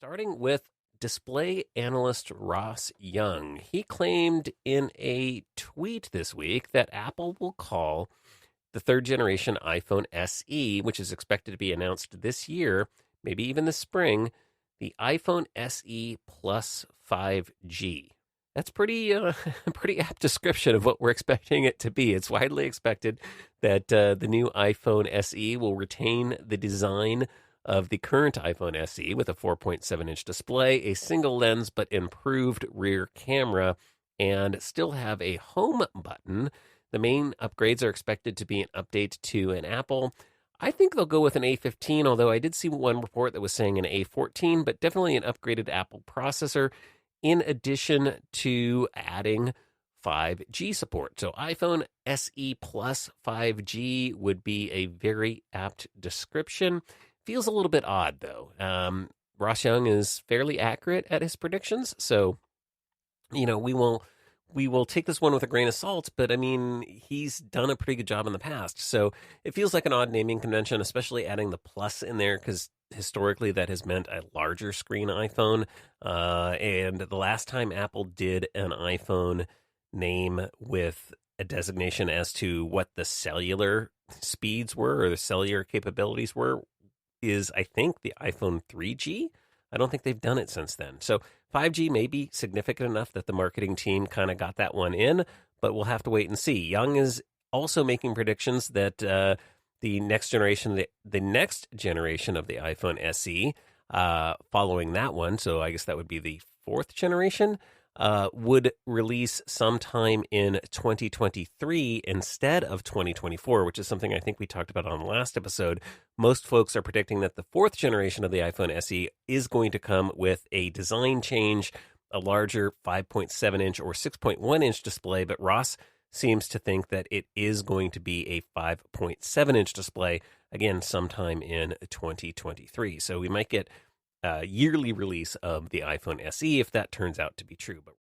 Starting with display analyst Ross Young. He claimed in a tweet this week that Apple will call the third generation iPhone SE, which is expected to be announced this year, maybe even this spring, the iPhone SE Plus 5G. That's pretty pretty apt description of what we're expecting it to be. It's widely expected that the new iPhone SE will retain the design of the current iPhone SE with a 4.7-inch display, a single lens but improved rear camera, and still have a home button. The main upgrades are expected to be an update to an Apple. I think they'll go with an A15, although I did see one report that was saying an A14, but definitely an upgraded Apple processor in addition to adding 5G support. So iPhone SE plus 5G would be a very apt description. Feels a little bit odd, though. Ross Young is fairly accurate at his predictions, so we will take this one with a grain of salt. But I mean, he's done a pretty good job in the past, so it feels like an odd naming convention, especially adding the plus in there because historically that has meant a larger screen iPhone. And the last time Apple did an iPhone name with a designation as to what the cellular speeds were or the cellular capabilities were is, I think, the iPhone 3G. I don't think they've done it since then. So 5G may be significant enough that the marketing team kind of got that one in, but we'll have to wait and see. Young is also making predictions that the next generation, the next generation of the iPhone SE, following that one, so I guess that would be the fourth generation, would release sometime in 2023 instead of 2024, which is something I think we talked about on the last episode. Most folks are predicting that the fourth generation of the iPhone SE is going to come with a design change, a larger 5.7-inch or 6.1-inch display, but Ross seems to think that it is going to be a 5.7-inch display, again, sometime in 2023. So we might get a yearly release of the iPhone SE if that turns out to be true. But